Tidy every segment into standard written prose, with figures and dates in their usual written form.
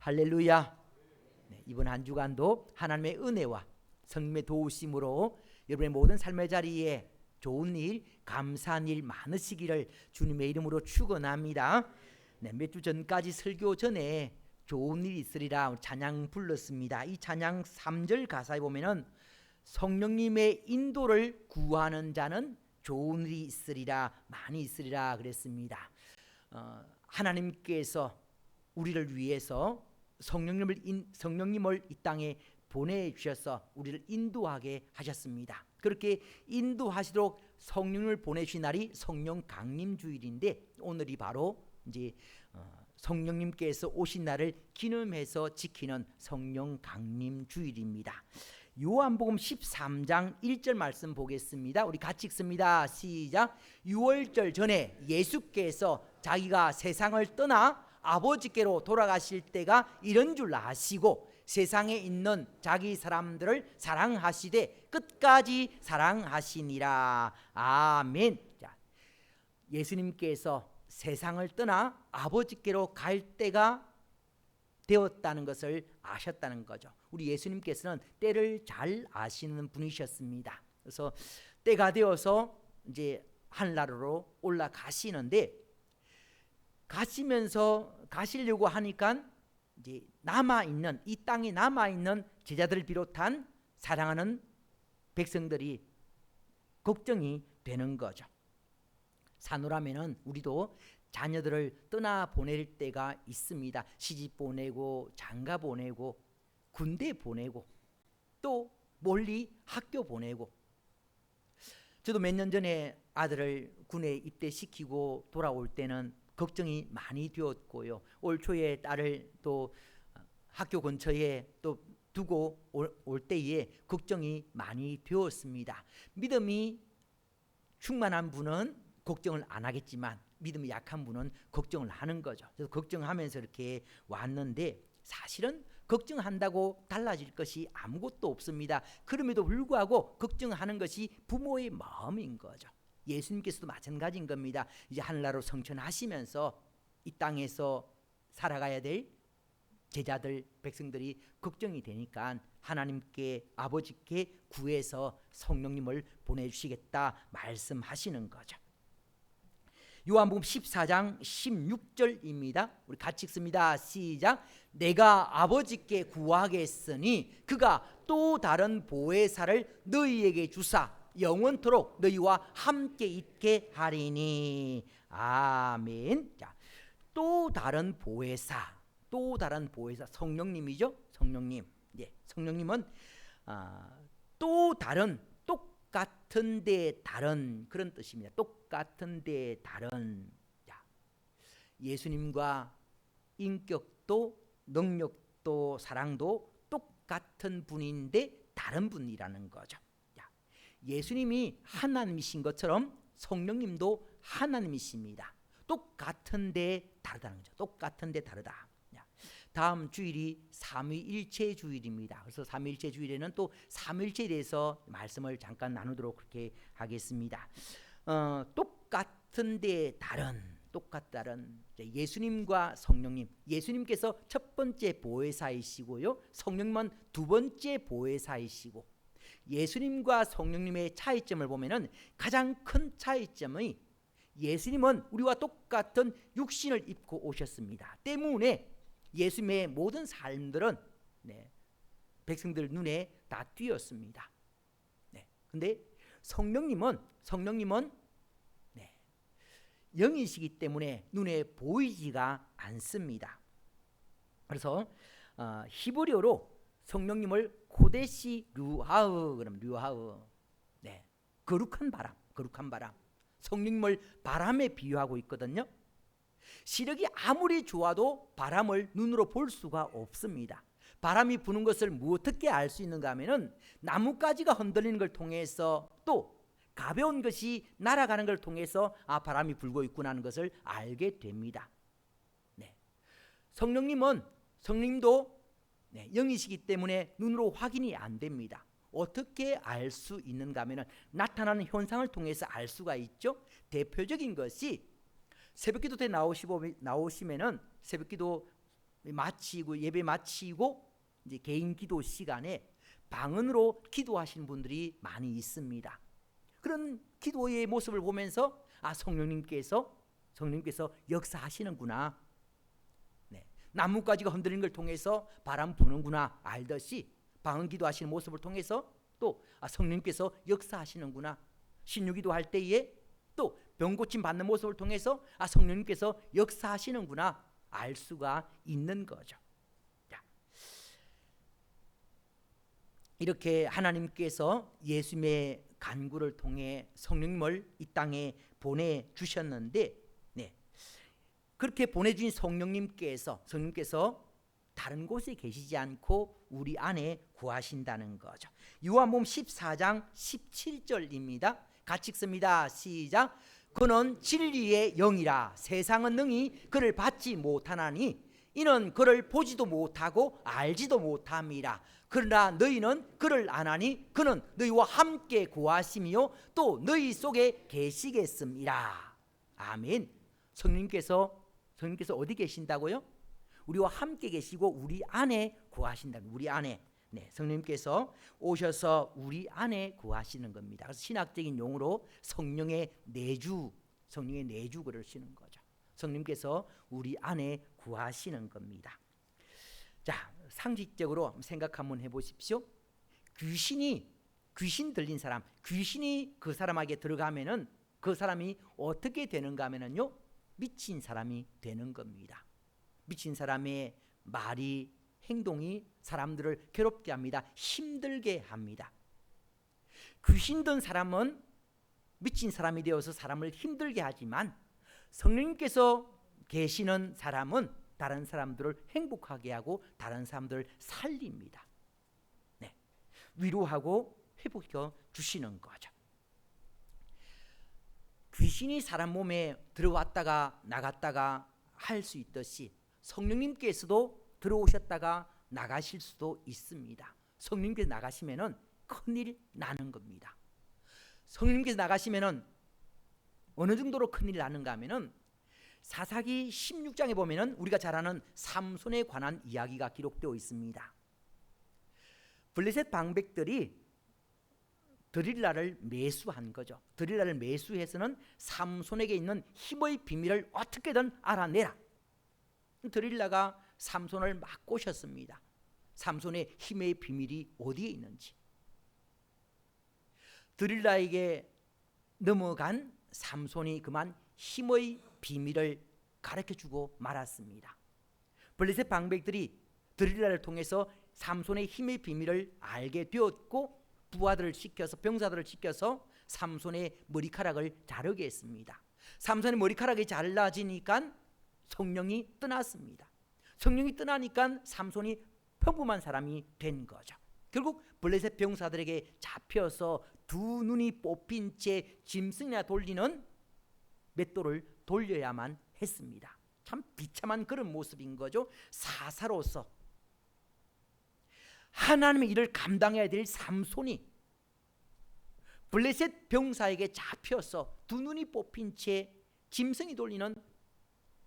할렐루야. 네, 이번 한 주간도 하나님의 은혜와 성령의 도우심으로 여러분의 모든 삶의 자리에 좋은 일, 감사한 일 많으시기를 주님의 이름으로 축원합니다. 네, 몇 주 전까지 설교 전에 좋은 일이 있으리라 찬양 불렀습니다. 이 찬양 3절 가사에 보면은 성령님의 인도를 구하는 자는 좋은 일이 있으리라, 많이 있으리라 그랬습니다. 하나님께서 우리를 위해서 성령님을 이 땅에 보내주셔서 우리를 인도하게 하셨습니다. 그렇게 인도하시도록 성령을 보내주신 날이 성령 강림주일인데, 오늘이 바로 이제 성령님께서 오신 날을 기념해서 지키는 성령 강림주일입니다. 요한복음 13장 1절 말씀 보겠습니다. 우리 같이 읽습니다. 시작. 유월절 전에 예수께서 자기가 세상을 떠나 아버지께로 돌아가실 때가 이런 줄 아시고 세상에 있는 자기 사람들을 사랑하시되 끝까지 사랑하시니라. 아멘. 자, 예수님께서 세상을 떠나 아버지께로 갈 때가 되었다는 것을 아셨다는 거죠. 우리 예수님께서는 때를 잘 아시는 분이셨습니다. 그래서 때가 되어서 이제 하늘나라로 올라가시는데, 가시려고 하니까 이제 이 땅에 남아 있는 제자들을 비롯한 사랑하는 백성들이 걱정이 되는 거죠. 사노라면은 우리도 자녀들을 떠나 보낼 때가 있습니다. 시집 보내고 장가 보내고 군대 보내고 또 멀리 학교 보내고. 저도 몇 년 전에 아들을 군에 입대시키고 돌아올 때는 걱정이 많이 되었고요. 올 초에 딸을 또 학교 근처에 또 두고 올 때에 걱정이 많이 되었습니다. 믿음이 충만한 분은 걱정을 안 하겠지만 믿음이 약한 분은 걱정을 하는 거죠. 그래서 걱정하면서 이렇게 왔는데, 사실은 걱정한다고 달라질 것이 아무것도 없습니다. 그럼에도 불구하고 걱정하는 것이 부모의 마음인 거죠. 예수님께서도 마찬가지인 겁니다. 이제 하늘나라로 성천하시면서 이 땅에서 살아가야 될 제자들, 백성들이 걱정이 되니까 하나님께, 아버지께 구해서 성령님을 보내주시겠다 말씀하시는 거죠. 요한복음 14장 16절입니다. 우리 같이 읽습니다. 시작. 내가 아버지께 구하겠으니 그가 또 다른 보혜사를 너희에게 주사 영원토록 너희와 함께 있게 하리니. 아멘. 자, 또 다른 보혜사, 성령님이죠. 성령님. 예, 성령님은 또 다른, 똑같은데 다른, 그런 뜻입니다. 똑같은데 다른. 자, 예수님과 인격도 능력도 사랑도 똑같은 분인데 다른 분이라는 거죠. 자, 예수님이 하나님이신 것처럼 성령님도 하나님이십니다. 똑같은데 다르다는 거죠. 똑같은데 다르다. 다음 주일이 삼위일체 주일입니다. 그래서 삼위일체 주일에는 또 삼위일체에 대해서 말씀을 잠깐 나누도록 그렇게 하겠습니다. 똑같은데 다른 예수님과 성령님. 예수님께서 첫 번째 보혜사이시고요, 성령님은 두 번째 보혜사이시고, 예수님과 성령님의 차이점을 보면은 가장 큰 차이점이, 예수님은 우리와 똑같은 육신을 입고 오셨습니다. 때문에 예수님의 모든 삶들은 백성들 눈에 다 띄었습니다. 근데 성령님은 영이시기 때문에 눈에 보이지가 않습니다. 그래서 히브리어로 성령님을 코데시 류하으, 그럼 류하으, 거룩한 바람. 성령님을 바람에 비유하고 있거든요. 시력이 아무리 좋아도 바람을 눈으로 볼 수가 없습니다. 바람이 부는 것을 어떻게 알 수 있는가 하면은 나뭇가지가 흔들리는 걸 통해서, 또 가벼운 것이 날아가는 걸 통해서 바람이 불고 있구나 하는 것을 알게 됩니다. 성령님도 영이시기 때문에 눈으로 확인이 안 됩니다. 어떻게 알 수 있는가 하면은 나타나는 현상을 통해서 알 수가 있죠. 대표적인 것이 새벽기도 때 나오시면은 새벽기도 마치고 예배 마치고 이제 개인 기도 시간에 방언으로 기도하시는 분들이 많이 있습니다. 그런 기도의 모습을 보면서 성령님께서 역사하시는구나. 네. 나뭇가지가 흔들리는 걸 통해서 바람 부는구나 알듯이 방언 기도하시는 모습을 통해서 또 성령님께서 역사하시는구나. 신유기도 할 때에 또 병고침 받는 모습을 통해서 성령님께서 역사하시는구나 알 수가 있는 거죠. 자, 이렇게 하나님께서 예수님의 간구를 통해 성령님을 이 땅에 보내주셨는데, 네, 그렇게 보내주신 성령님께서 다른 곳에 계시지 않고 우리 안에 구하신다는 거죠. 요한복음 14장 17절입니다. 같이 읽습니다. 시작. 그는 진리의 영이라 세상은 능히 그를 받지 못하나니 이는 그를 보지도 못하고 알지도 못함이라. 그러나 너희는 그를 아나니 그는 너희와 함께 구하시며 또 너희 속에 계시겠습니다. 아멘. 성령님께서 어디 계신다고요? 우리와 함께 계시고 우리 안에 구하신다. 우리 안에. 네, 성령님께서 오셔서 우리 안에 구하시는 겁니다. 그래서 신학적인 용어로 성령의 내주 그러시는 거죠. 성령님께서 우리 안에 구하시는 겁니다. 자, 상식적으로 생각 한번 해보십시오. 귀신 들린 사람, 귀신이 그 사람에게 들어가면은 그 사람이 어떻게 되는가 하면은요, 미친 사람이 되는 겁니다. 미친 사람의 말이, 행동이 사람들을 괴롭게 합니다. 힘들게 합니다. 귀신 든 사람은 미친 사람이 되어서 사람을 힘들게 하지만 성령님께서 계시는 사람은 다른 사람들을 행복하게 하고 다른 사람들을 살립니다. 네, 위로하고 회복시켜 주시는 거죠. 귀신이 사람 몸에 들어왔다가 나갔다가 할 수 있듯이 성령님께서도 들어오셨다가 나가실 수도 있습니다. 성령님께서 나가시면은 큰일 나는 겁니다. 성령님께서 나가시면은 어느 정도로 큰일 나는가 하면은 사사기 16장에 보면은 우리가 잘 아는 삼손에 관한 이야기가 기록되어 있습니다. 블레셋 방백들이 드릴라를 매수한 거죠. 드릴라를 매수해서는 삼손에게 있는 힘의 비밀을 어떻게든 알아내라. 드릴라가 삼손을 막 꼬셨습니다. 삼손의 힘의 비밀이 어디에 있는지. 드릴라에게 넘어간 삼손이 그만 힘의 비밀을 가르쳐주고 말았습니다. 블레셋 방백들이 드릴라를 통해서 삼손의 힘의 비밀을 알게 되었고 부하들을 시켜서 병사들을 시켜서 삼손의 머리카락을 자르게 했습니다. 삼손의 머리카락이 잘라지니까 성령이 떠났습니다. 성령이 떠나니까 삼손이 평범한 사람이 된 거죠. 결국 블레셋 병사들에게 잡혀서 두 눈이 뽑힌 채 짐승이나 돌리는 맷돌을 돌려야만 했습니다. 참 비참한 그런 모습인 거죠. 사사로서 하나님의 일을 감당해야 될 삼손이 블레셋 병사에게 잡혀서 두 눈이 뽑힌 채 짐승이 돌리는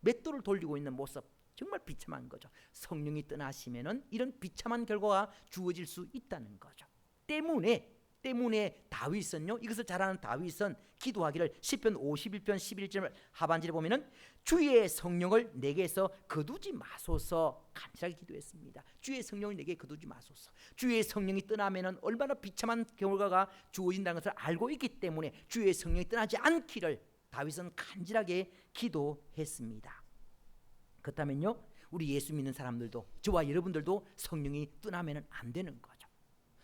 맷돌을 돌리고 있는 모습, 정말 비참한 거죠. 성령이 떠나시면은 이런 비참한 결과가 주어질 수 있다는 거죠. 때문에 다윗은요, 이것을 잘 아는 다윗은 기도하기를 시편 51편 11절 하반절에 보면은 주의 성령을 내게서 거두지 마소서 간절하게 기도했습니다. 주의 성령을 내게 거두지 마소서. 주의 성령이 떠나면은 얼마나 비참한 결과가 주어진다는 것을 알고 있기 때문에 주의 성령이 떠나지 않기를 다윗은 간절하게 기도했습니다. 그렇다면요, 우리 예수 믿는 사람들도, 저와 여러분들도 성령이 떠나면 안 되는 거죠.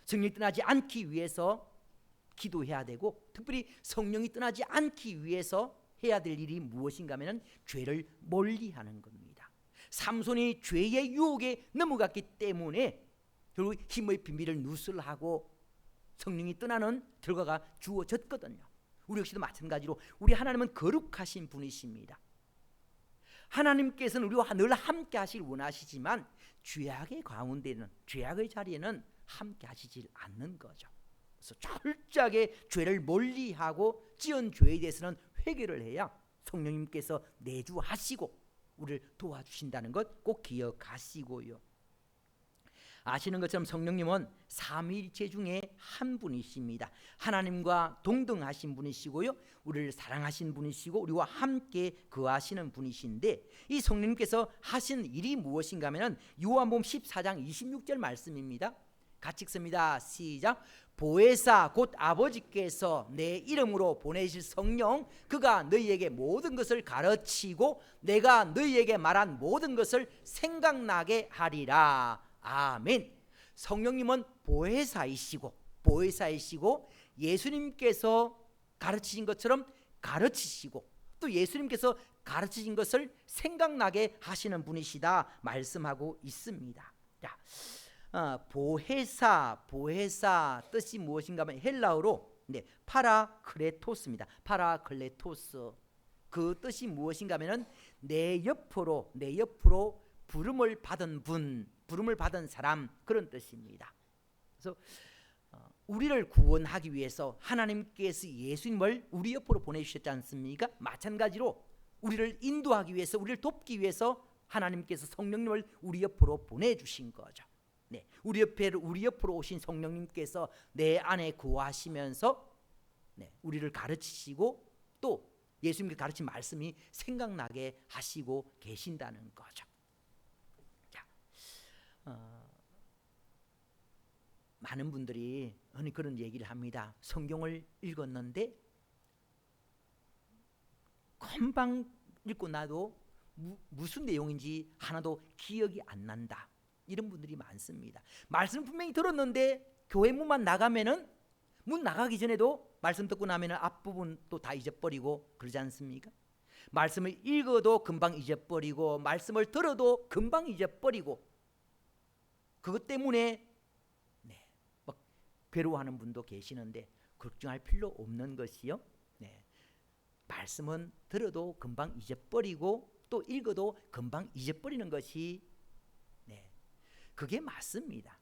성령이 떠나지 않기 위해서 기도해야 되고, 특별히 성령이 떠나지 않기 위해서 해야 될 일이 무엇인가 하면 죄를 멀리하는 겁니다. 삼손이 죄의 유혹에 넘어갔기 때문에 결국 힘의 비밀을 누설하고 성령이 떠나는 결과가 주어졌거든요. 우리 역시도 마찬가지로 우리 하나님은 거룩하신 분이십니다. 하나님께서는 우리와 늘 함께 하시길 원하시지만 죄악의 가운데는, 죄악의 자리에는 함께 하시질 않는 거죠. 그래서 철저하게 죄를 멀리하고 지은 죄에 대해서는 회개를 해야 성령님께서 내주하시고 우리를 도와주신다는 것 꼭 기억하시고요. 아시는 것처럼 성령님은 삼위일체 중에 한 분이십니다. 하나님과 동등하신 분이시고요, 우리를 사랑하신 분이시고 우리와 함께 거하시는 분이신데, 이 성령님께서 하신 일이 무엇인가 하면 요한복음 14장 26절 말씀입니다. 같이 읽습니다. 시작. 보혜사 곧 아버지께서 내 이름으로 보내실 성령, 그가 너희에게 모든 것을 가르치고 내가 너희에게 말한 모든 것을 생각나게 하리라. 아멘. 성령님은 보혜사이시고 예수님께서 가르치신 것처럼 가르치시고, 또 예수님께서 가르치신 것을 생각나게 하시는 분이시다 말씀하고 있습니다. 자, 보혜사 뜻이 무엇인가 하면 헬라어로 파라클레토스입니다. 파라클레토스, 그 뜻이 무엇인가 하면 내 옆으로 부름을 받은 분, 부름을 받은 사람, 그런 뜻입니다. 그래서 우리를 구원하기 위해서 하나님께서 예수님을 우리 옆으로 보내주셨지 않습니까? 마찬가지로 우리를 인도하기 위해서, 우리를 돕기 위해서 하나님께서 성령님을 우리 옆으로 보내주신 거죠. 우리 옆으로 오신 성령님께서 내 안에 거하시면서 우리를 가르치시고, 또 예수님께 가르친 말씀이 생각나게 하시고 계신다는 거죠. 많은 분들이 그런 얘기를 합니다. 성경을 읽었는데 금방 읽고 나도 무슨 내용인지 하나도 기억이 안 난다, 이런 분들이 많습니다. 말씀 분명히 들었는데 교회 문만 나가면은, 문 나가기 전에도 말씀 듣고 나면은 앞부분 또 다 잊어버리고 그러지 않습니까? 말씀을 읽어도 금방 잊어버리고, 말씀을 들어도 금방 잊어버리고, 그것 때문에 막 괴로워하는 분도 계시는데, 걱정할 필요 없는 것이요, 말씀은 들어도 금방 잊어버리고 또 읽어도 금방 잊어버리는 것이 그게 맞습니다.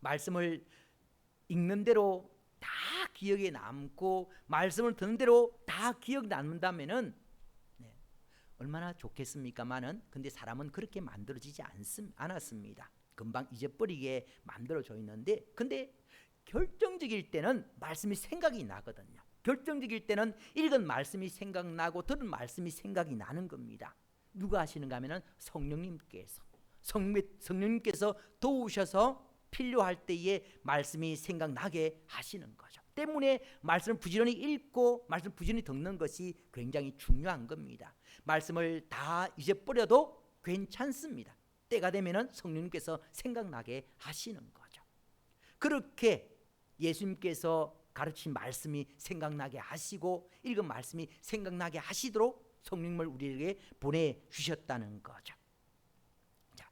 말씀을 읽는 대로 다 기억에 남고 말씀을 듣는 대로 다 기억 남는다면은 얼마나 좋겠습니까만은, 근데 사람은 그렇게 만들어지지 않았습니다. 금방 잊어버리게 만들어져 있는데, 근데 결정적일 때는 말씀이 생각이 나거든요. 결정적일 때는 읽은 말씀이 생각나고 들은 말씀이 생각이 나는 겁니다. 누가 하시는가 하면은 성령님께서 도우셔서 필요할 때에 말씀이 생각나게 하시는 거죠. 때문에 말씀을 부지런히 읽고 말씀을 부지런히 듣는 것이 굉장히 중요한 겁니다. 말씀을 다 잊어버려도 괜찮습니다. 때가 되면은 성령님께서 생각나게 하시는 거죠. 그렇게 예수님께서 가르친 말씀이 생각나게 하시고 읽은 말씀이 생각나게 하시도록 성령님을 우리에게 보내주셨다는 거죠. 자,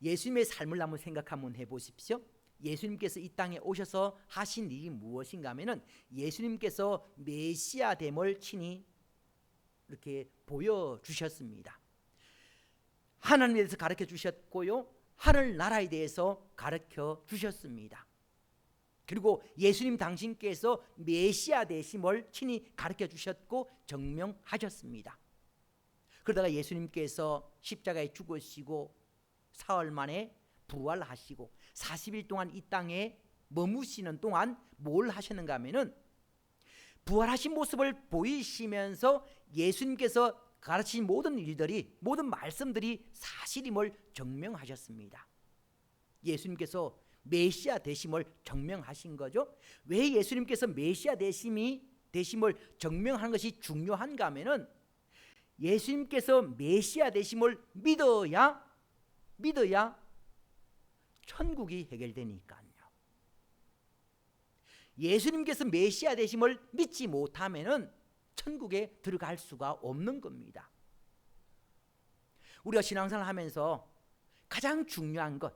예수님의 삶을 한번 생각 한번 해보십시오. 예수님께서 이 땅에 오셔서 하신 일이 무엇인가 하면은, 예수님께서 메시아됨을 친히 이렇게 보여주셨습니다. 하나님에 대해서 가르쳐 주셨고요, 하늘나라에 대해서 가르쳐 주셨습니다. 그리고 예수님 당신께서 메시아 되심을 친히 가르쳐 주셨고 증명하셨습니다. 그러다가 예수님께서 십자가에 죽으시고 사흘 만에 부활하시고 40일 동안 이 땅에 머무시는 동안 뭘 하셨는가 하면은, 부활하신 모습을 보이시면서 예수님께서 가르친 모든 일들이, 모든 말씀들이 사실임을 증명하셨습니다. 예수님께서 메시아 되심을 증명하신 거죠. 왜 예수님께서 메시아 되심을 증명하는 것이 중요한가 하면은, 예수님께서 메시아 되심을 믿어야 천국이 해결되니까요. 예수님께서 메시아 되심을 믿지 못하면은 천국에 들어갈 수가 없는 겁니다. 우리가 신앙생활을 하면서 가장 중요한 것,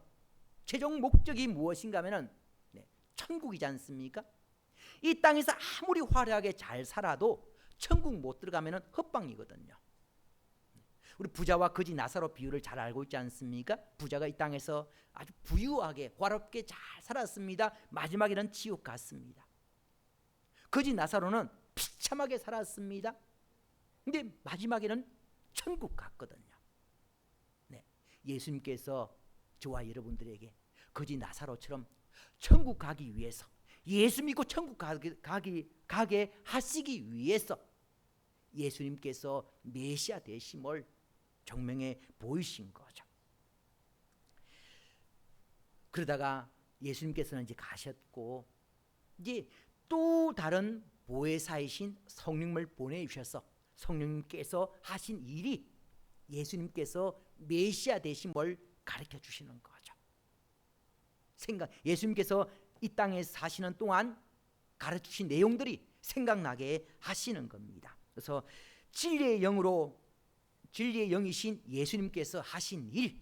최종 목적이 무엇인가 하면은 천국이지 않습니까? 이 땅에서 아무리 화려하게 잘 살아도 천국 못 들어가면은 헛방이거든요. 우리 부자와 거지 나사로 비유를 잘 알고 있지 않습니까? 부자가 이 땅에서 아주 부유하게 화롭게 잘 살았습니다. 마지막에는 지옥 갔습니다. 거지 나사로는 비참하게 살았습니다. 근데 마지막에는 천국 갔거든요. 예수님께서 저와 여러분들에게 거지 나사로처럼 천국 가기 위해서, 예수 믿고 천국 가게 하시기 위해서 예수님께서 메시아 되심을 정명해 보이신 거죠. 그러다가 예수님께서는 이제 가셨고, 이제 또 다른 보혜사이신 성령님을 보내주셔서 성령님께서 하신 일이 예수님께서 메시아 되심을 가르쳐 주시는 거죠. 예수님께서 이 땅에 사시는 동안 가르쳐 주신 내용들이 생각나게 하시는 겁니다. 그래서 진리의 영이신 예수님께서 하신 일,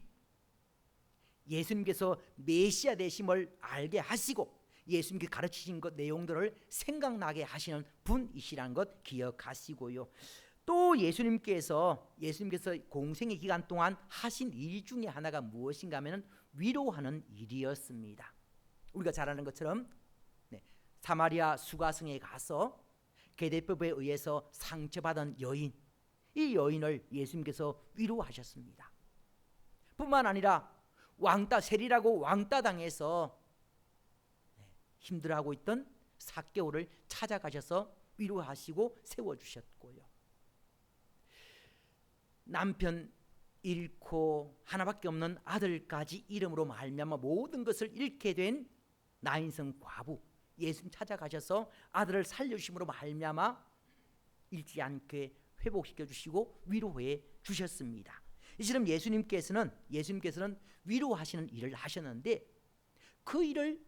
예수님께서 메시아 되심을 알게 하시고 예수님께 가르치신 것 내용들을 생각나게 하시는 분이시라는 것 기억하시고요. 또 예수님께서 공생의 기간 동안 하신 일 중에 하나가 무엇인가 하면 위로하는 일이었습니다. 우리가 잘 아는 것처럼 사마리아 수가성에 가서 계대법에 의해서 상처받은 여인, 이 여인을 예수님께서 위로하셨습니다. 뿐만 아니라 세리라고 왕따 당해서 힘들어하고 있던 삭개오를 찾아가셔서 위로하시고 세워주셨고요. 남편 잃고 하나밖에 없는 아들까지 이름으로 말미암아 모든 것을 잃게 된 나인성 과부, 예수님 찾아가셔서 아들을 살려주심으로 말미암아 잃지 않게 회복시켜 주시고 위로해 주셨습니다. 이처럼 예수님께서는 위로하시는 일을 하셨는데 그 일을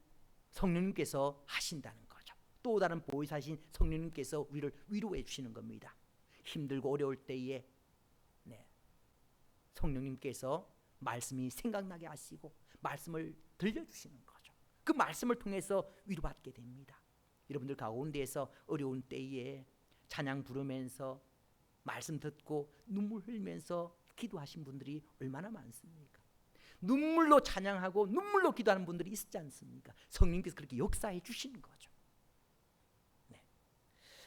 성령님께서 하신다는 거죠. 또 다른 보혜사신 성령님께서 우리를 위로해 주시는 겁니다. 힘들고 어려울 때에 성령님께서 말씀이 생각나게 하시고 말씀을 들려주시는 거죠. 그 말씀을 통해서 위로받게 됩니다. 여러분들 가운데에서 어려운 때에 찬양 부르면서 말씀 듣고 눈물 흘리면서 기도하신 분들이 얼마나 많습니까? 눈물로 찬양하고 눈물로 기도하는 분들이 있지 않습니까? 성령님께서 그렇게 역사해 주시는 거죠.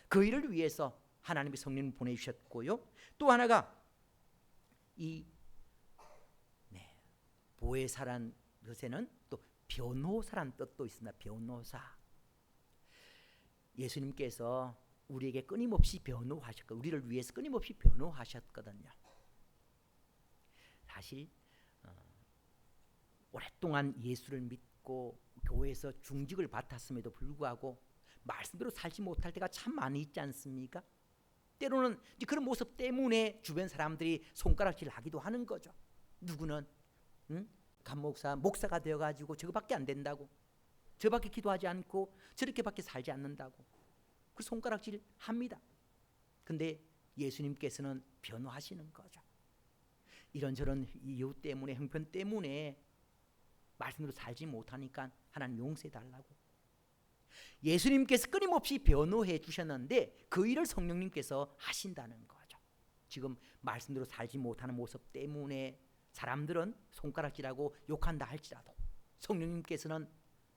그 일을 위해서 하나님의 성령을 보내주셨고요. 또 하나가 이 보혜사란 것에는 또 변호사란 뜻도 있습니다. 변호사. 예수님께서 우리에게 끊임없이 변호하셨고 우리를 위해서 끊임없이 변호하셨거든요. 사실 오랫동안 예수를 믿고 교회에서 중직을 맡았음에도 불구하고 말씀대로 살지 못할 때가 참 많이 있지 않습니까? 때로는 그런 모습 때문에 주변 사람들이 손가락질하기도 하는 거죠. 누구는 목사가 되어가지고 저거밖에 안 된다고, 저밖에 기도하지 않고 저렇게밖에 살지 않는다고 그 손가락질 합니다. 근데 예수님께서는 변호하시는 거죠. 이런저런 이유 때문에, 형편 때문에 말씀대로 살지 못하니까 하나님 용서해 달라고 예수님께서 끊임없이 변호해 주셨는데 그 일을 성령님께서 하신다는 거죠. 지금 말씀대로 살지 못하는 모습 때문에 사람들은 손가락질하고 욕한다 할지라도 성령님께서는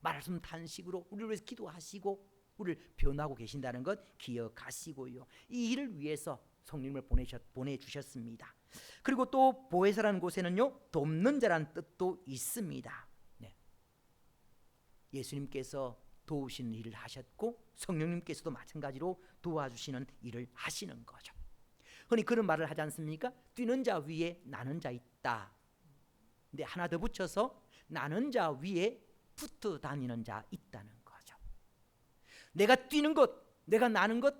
말씀 탄식으로 우리를 위해서 기도하시고 우리를 변호하고 계신다는 것 기억하시고요. 이 일을 위해서 성령님을 보내주셨습니다. 그리고 또 보혜사라는 곳에는요, 돕는 자라는 뜻도 있습니다. 예수님께서 도우시는 일을 하셨고 성령님께서도 마찬가지로 도와주시는 일을 하시는 거죠. 흔히 그런 말을 하지 않습니까? 뛰는 자 위에 나는 자 있다. 근데 하나 더 붙여서 나는 자 위에 붙어 다니는 자 있다는 거죠. 내가 뛰는 것, 내가 나는 것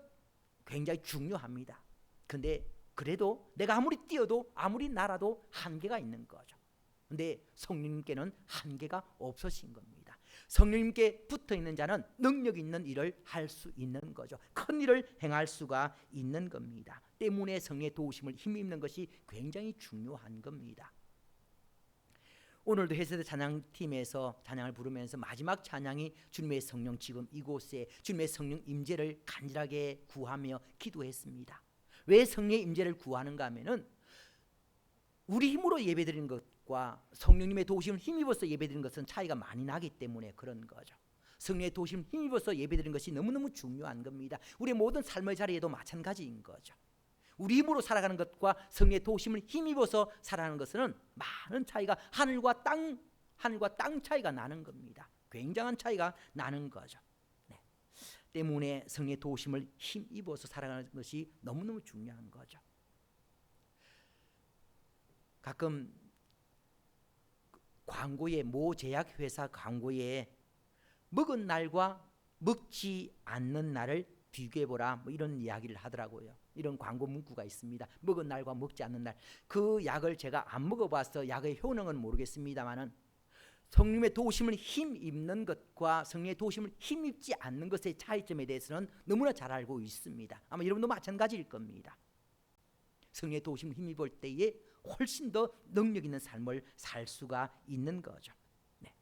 굉장히 중요합니다. 근데 그래도 내가 아무리 뛰어도 아무리 날아도 한계가 있는 거죠. 근데 성령님께는 한계가 없으신 겁니다. 성령님께 붙어있는 자는 능력 있는 일을 할 수 있는 거죠. 큰 일을 행할 수가 있는 겁니다. 때문에 성령의 도우심을 힘입는 것이 굉장히 중요한 겁니다. 오늘도 해세대 찬양팀에서 찬양을 부르면서 마지막 찬양이 주님의 성령 지금 이곳에 주님의 성령 임재를 간절하게 구하며 기도했습니다. 왜 성령의 임재를 구하는가 하면은 우리 힘으로 예배드리는 것과 성령님의 도우심을 힘입어서 예배드리는 것은 차이가 많이 나기 때문에 그런 거죠. 성령의 도우심을 힘입어서 예배드리는 것이 너무너무 중요한 겁니다. 우리의 모든 삶의 자리에도 마찬가지인 거죠. 우리 힘으로 살아가는 것과 성령의 도우심을 힘입어서 살아가는 것은 많은 차이가 하늘과 땅 차이가 나는 겁니다. 굉장한 차이가 나는 거죠. 네. 때문에 성령의 도우심을 힘입어서 살아가는 것이 너무너무 중요한 거죠. 가끔 광고에 모 제약회사 광고에 먹은 날과 먹지 않는 날을 비교해보라 뭐 이런 이야기를 하더라고요. 이런 광고 문구가 있습니다. 먹은 날과 먹지 않는 날. 그 약을 제가 안 먹어봐서 약의 효능은 모르겠습니다만은 성령의 도우심을 힘입는 것과 성령의 도우심을 힘입지 않는 것의 차이점에 대해서는 너무나 잘 알고 있습니다. 아마 여러분도 마찬가지일 겁니다. 성령의 도우심을 힘입을 때에 훨씬 더 능력 있는 삶을 살 수가 있는 거죠. 네.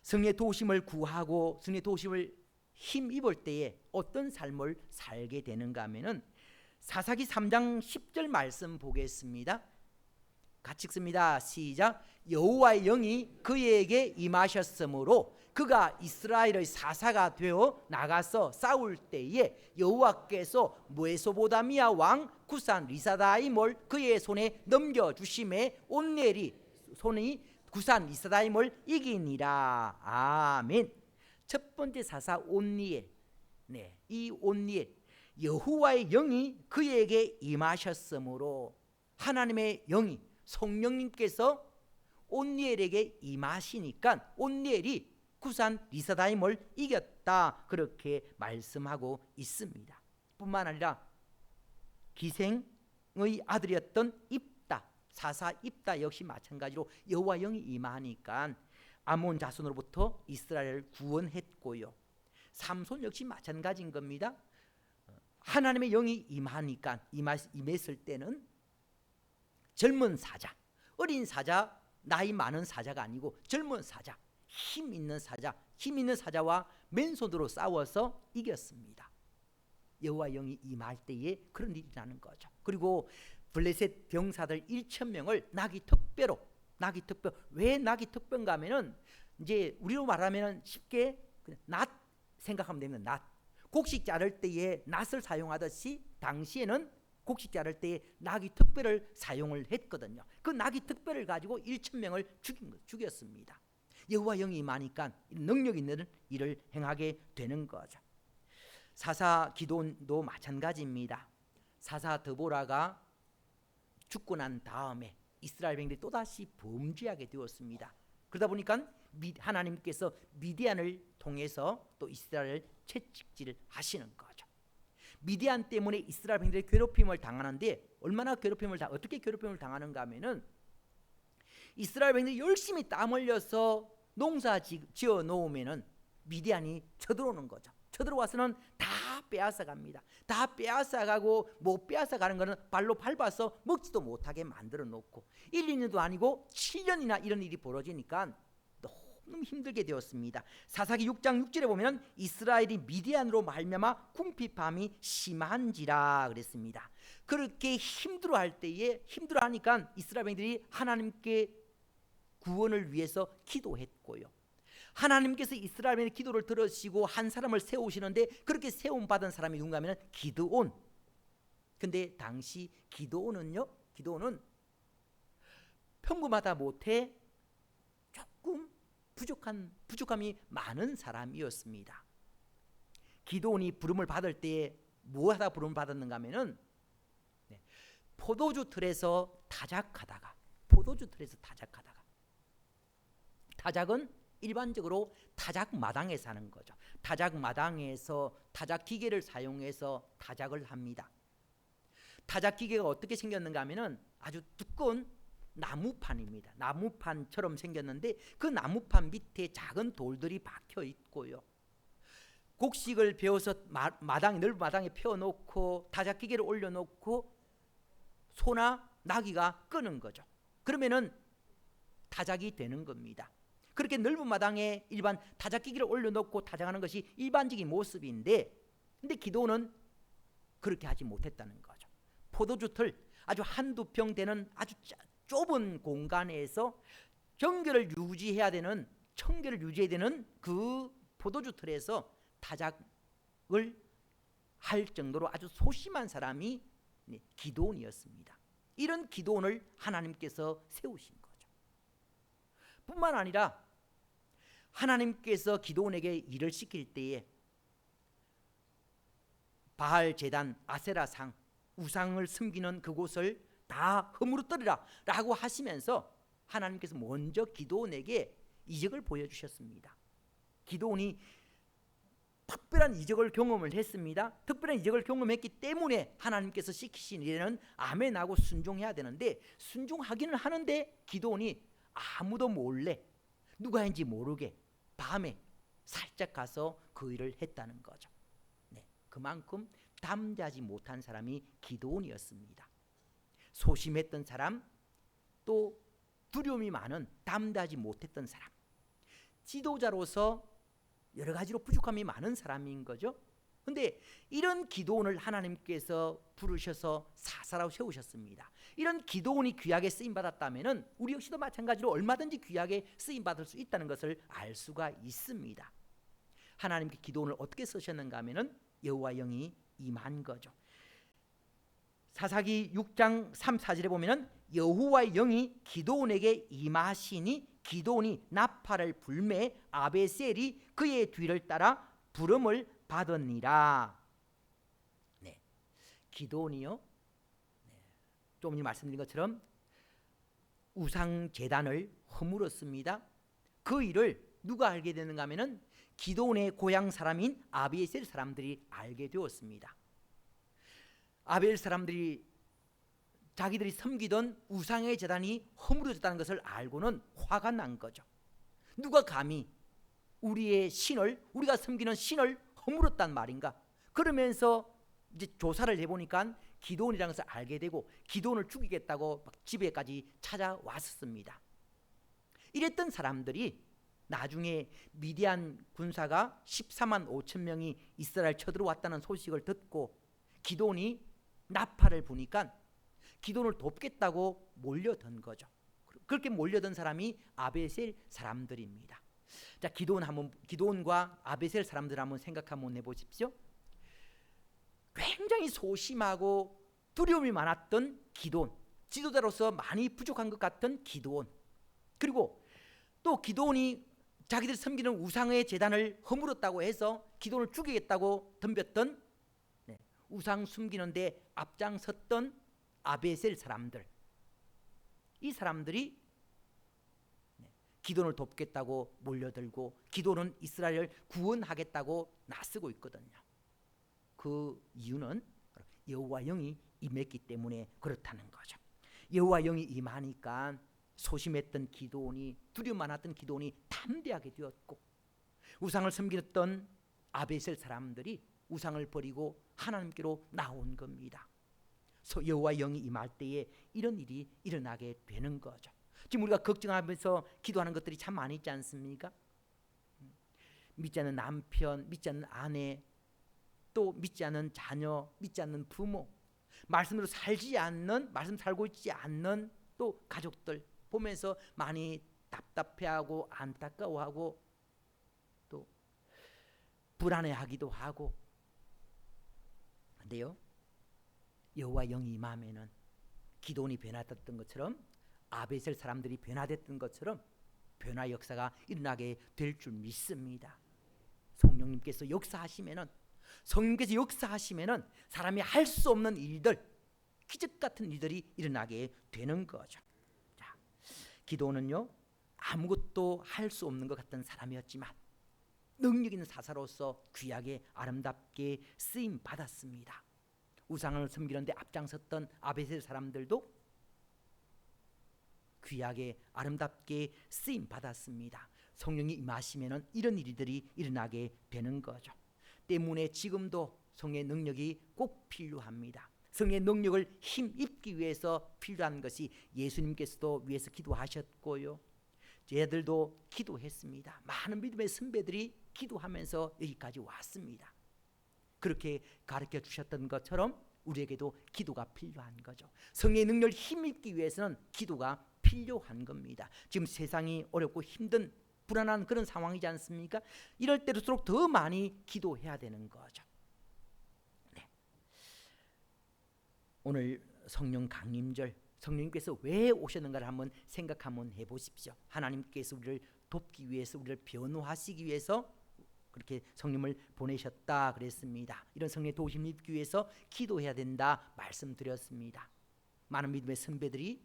성령의 도우심을 구하고 성령의 도우심을 힘입을 때에 어떤 삶을 살게 되는가 하면은 사사기 3장 10절 말씀 보겠습니다. 같이 읽습니다. 시작. 여호와의 영이 그에게 임하셨으므로 그가 이스라엘의 사사가 되어 나가서 싸울 때에 여호와께서 메소보다미아 왕 구산 리사다임을 그의 손에 넘겨주심에 온넬이 손이 구산 리사다임을 이기니라. 아멘. 첫 번째 사사 온니엘. 네, 이 온니엘 여호와의 영이 그에게 임하셨으므로 하나님의 영이 성령님께서 온니엘에게 임하시니까 온니엘이 구산 리사다임을 이겼다 그렇게 말씀하고 있습니다. 뿐만 아니라 기생의 아들이었던 입다 사사 입다 역시 마찬가지로 여호와 영이 임하니까 아몬 자손으로부터 이스라엘을 구원했고요. 삼손 역시 마찬가지인 겁니다. 하나님의 영이 임하니까 임했을 때는 젊은 사자, 어린 사자, 나이 많은 사자가 아니고 젊은 사자, 힘 있는 사자와 맨손으로 싸워서 이겼습니다. 여호와 영이 임할 때에 그런 일이 일어나는 거죠. 그리고 블레셋 병사들 1,000명을 나귀 특배로 왜 나귀 특배인가 하면은 이제 우리로 말하면 쉽게 낫 생각하면 됩니다. 낫. 곡식 자를 때에 낫을 사용하듯이 당시에는 곡식 자를 때에 나귀 특배를 사용을 했거든요. 그 나귀 특배를 가지고 1,000명을 죽였습니다. 여호와 영이 임하니까 능력 있는 일을 행하게 되는 거죠. 사사 기돈도 마찬가지입니다. 사사 드보라가 죽고 난 다음에 이스라엘 백성들이 또다시 범죄하게 되었습니다. 그러다 보니까 하나님께서 미디안을 통해서 또 이스라엘을 채찍질 하시는 거죠. 미디안 때문에 이스라엘 백성들이 괴롭힘을 당하는데 어떻게 괴롭힘을 당하는가 하면은 이스라엘 백성들이 열심히 땀 흘려서 농사 지어 놓으면은 미디안이 쳐들어오는 거죠. 쳐들어와서는 다 빼앗아 갑니다. 다 빼앗아 가고 못 빼앗아 가는 거는 발로 밟아서 먹지도 못하게 만들어 놓고 1, 2년도 아니고 7년이나 이런 일이 벌어지니까 너무 힘들게 되었습니다. 사사기 6장 6절에 보면 이스라엘이 미디안으로 말미암아 궁핍함이 심한지라 그랬습니다. 그렇게 힘들어하니까 이스라엘 백성들이 하나님께 구원을 위해서 기도했고요. 하나님께서 이스라엘의 기도를 들으시고 한 사람을 세우시는데 그렇게 세움 받은 사람이 누군가 하면 기드온. 근데 당시 기드온은 평범하다 못해 조금 부족함이 많은 사람이었습니다. 기드온이 부름을 받을 때에 뭐하다 부름을 받았는가 하면은 포도주 틀에서 타작하다가 타작은 일반적으로 타작 마당에 사는 거죠. 타작 마당에서 타작 기계를 사용해서 타작을 합니다. 타작 기계가 어떻게 생겼는가 하면은 아주 두꺼운 나무판입니다. 나무판처럼 생겼는데 그 나무판 밑에 작은 돌들이 박혀 있고요. 곡식을 베어서 넓은 마당에 펴놓고 타작 기계를 올려놓고 소나 나귀가 끄는 거죠. 그러면은 타작이 되는 겁니다. 그렇게 넓은 마당에 일반 타작기기를 올려놓고 타작하는 것이 일반적인 모습인데, 근데 기도는 그렇게 하지 못했다는 거죠. 포도주 틀 아주 한두 평 되는 아주 좁은 공간에서 청결을 유지해야 되는 그 포도주 틀에서 타작을 할 정도로 아주 소심한 사람이 기드온이었습니다. 이런 기드온을 하나님께서 세우신 거죠. 뿐만 아니라 하나님께서 기드온에게 일을 시킬 때에 바알 제단, 아세라상, 우상을 섬기는 그곳을 다 허물어뜨리라 라고 하시면서 하나님께서 먼저 기드온에게 이적을 보여주셨습니다. 기드온이 특별한 이적을 경험을 했습니다. 특별한 이적을 경험했기 때문에 하나님께서 시키신 일에는 아멘하고 순종해야 되는데, 순종하기는 하는데 기드온이 아무도 몰래, 누가 했는지 모르게 밤에 살짝 가서 그 일을 했다는 거죠. 그만큼 담대하지 못한 사람이 기드온이었습니다. 소심했던 사람, 또 두려움이 많은 담대하지 못했던 사람, 지도자로서 여러 가지로 부족함이 많은 사람인 거죠. 그런데 이런 기드온을 하나님께서 부르셔서 사사로 세우셨습니다. 이런 기드온이 귀하게 쓰임받았다면 우리 역시도 마찬가지로 얼마든지 귀하게 쓰임받을 수 있다는 것을 알 수가 있습니다. 하나님께 기드온을 어떻게 쓰셨는가 하면 여호와 영이 임한 거죠. 사사기 6장 3, 4절에 보면 여호와의 영이 기드온에게 임하시니 기드온이 나팔을 불매 아베셀이 그의 뒤를 따라 부름을 받으니라. 기드온이요, 좀 전에 말씀드린 것처럼 우상 제단을 허물었습니다. 그 일을 누가 알게 되는가 하면은 기드온의 고향 사람인 아비에셀 사람들이 알게 되었습니다. 아벨 사람들이 자기들이 섬기던 우상의 제단이 허물어졌다는 것을 알고는 화가 난 거죠. 누가 감히 우리의 신을, 우리가 섬기는 신을 허물었단 말인가? 그러면서 이제 조사를 해보니까 기드온이라는 것을 알게 되고 기드온을 죽이겠다고 집에까지 찾아왔습니다. 이랬던 사람들이 나중에 미디안 군사가 14만 5천 명이 이스라엘 쳐들어왔다는 소식을 듣고 기드온이 나팔을 부니까 기드온을 돕겠다고 몰려든 거죠. 그렇게 몰려든 사람이 아베셀 사람들입니다. 자, 기드온과 아베셀 사람들 한번 생각 한번 해보십시오. 굉장히 소심하고 두려움이 많았던 기드온, 지도자로서 많이 부족한 것 같은 기드온, 그리고 또 기드온이 자기들 섬기는 우상의 제단을 허물었다고 해서 기드온을 죽이겠다고 덤볐던 우상 숨기는데 앞장섰던 아베셀 사람들, 이 사람들이 기드온을 돕겠다고 몰려들고 기드온은 이스라엘을 구원하겠다고 나서고 있거든요. 그 이유는 여호와 영이 임했기 때문에 그렇다는 거죠. 여호와 영이 임하니까 소심했던 기드온이, 두려움 많았던 기드온이 담대하게 되었고, 우상을 섬기던 아베셀 사람들이 우상을 버리고 하나님께로 나온 겁니다. 여호와 영이 임할 때에 이런 일이 일어나게 되는 거죠. 지금 우리가 걱정하면서 기도하는 것들이 참 많이 있지 않습니까? 믿지 않는 남편, 믿지 않는 아내, 또 믿지 않는 자녀, 믿지 않는 부모, 말씀으로 살지 않는, 말씀 살고 있지 않는 또 가족들 보면서 많이 답답해하고 안타까워하고 또 불안해하기도 하고. 근데요, 여호와 영이 임하면은 기드온이 변화됐던 것처럼 아베셀 사람들이 변화됐던 것처럼 변화 역사가 일어나게 될 줄 믿습니다. 성령님께서 역사하시면은, 성령께서 역사하시면은 사람이 할 수 없는 일들, 기적 같은 일들이 일어나게 되는 거죠. 자, 기드온은요, 아무것도 할 수 없는 것 같은 사람이었지만 능력 있는 사사로서 귀하게 아름답게 쓰임 받았습니다. 우상을 섬기는데 앞장섰던 아베셀 사람들도 귀하게 아름답게 쓰임 받았습니다. 성령이 임하시면은 이런 일들이 일어나게 되는 거죠. 때문에 지금도 성령의 능력이 꼭 필요합니다. 성령의 능력을 힘입기 위해서 필요한 것이 예수님께서도 위해서 기도하셨고요, 저희들도 기도했습니다. 많은 믿음의 선배들이 기도하면서 여기까지 왔습니다. 그렇게 가르쳐 주셨던 것처럼 우리에게도 기도가 필요한 거죠. 성령의 능력을 힘입기 위해서는 기도가 필요한 겁니다. 지금 세상이 어렵고 힘든 불안한 그런 상황이지 않습니까? 이럴 때일수록 더 많이 기도해야 되는 거죠. 오늘 성령 강림절, 성령님께서 왜 오셨는가를 한번 생각 한번 해보십시오. 하나님께서 우리를 돕기 위해서, 우리를 변호하시기 위해서 그렇게 성령을 보내셨다 그랬습니다. 이런 성령의 도우심을 입기 위해서 기도해야 된다 말씀드렸습니다. 많은 믿음의 선배들이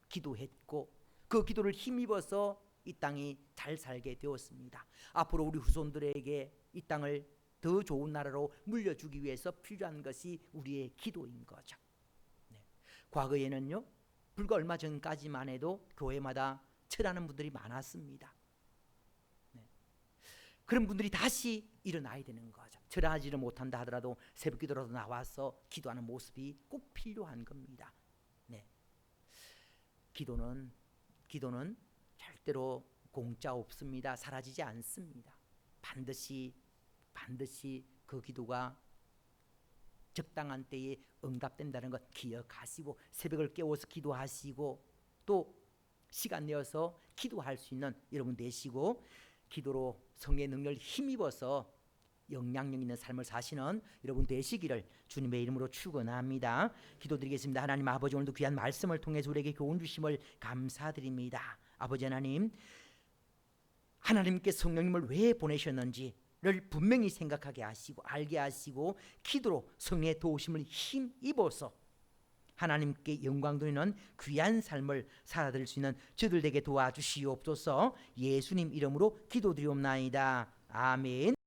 기도했고 그 기도를 힘입어서 이 땅이 잘 살게 되었습니다. 앞으로 우리 후손들에게 이 땅을 더 좋은 나라로 물려주기 위해서 필요한 것이 우리의 기도인 거죠. 네. 과거에는요, 불과 얼마 전까지만 해도 교회마다 철하는 분들이 많았습니다. 네. 그런 분들이 다시 일어나야 되는 거죠. 철하지를 못한다 하더라도 새벽 기도라도 나와서 기도하는 모습이 꼭 필요한 겁니다. 네. 기도는 절대로 공짜 없습니다. 사라지지 않습니다. 반드시 그 기도가 적당한 때에 응답된다는 것 기억하시고 새벽을 깨워서 기도하시고 또 시간 내어서 기도할 수 있는 여러분 되시고 기도로 성령의 능력을 힘입어서 영향력 있는 삶을 사시는 여러분 되시기를 주님의 이름으로 축원합니다. 기도드리겠습니다. 하나님 아버지, 오늘도 귀한 말씀을 통해서 우리에게 교훈 주심을 감사드립니다. 아버지 하나님, 하나님께 성령님을 왜 보내셨는지를 분명히 생각하게 하시고 알게 하시고 기도로 성령의 도우심을 힘입어서 하나님께 영광 돌리는 귀한 삶을 살아드릴 수 있는 저들 되게 도와주시옵소서. 예수님 이름으로 기도드리옵나이다. 아멘.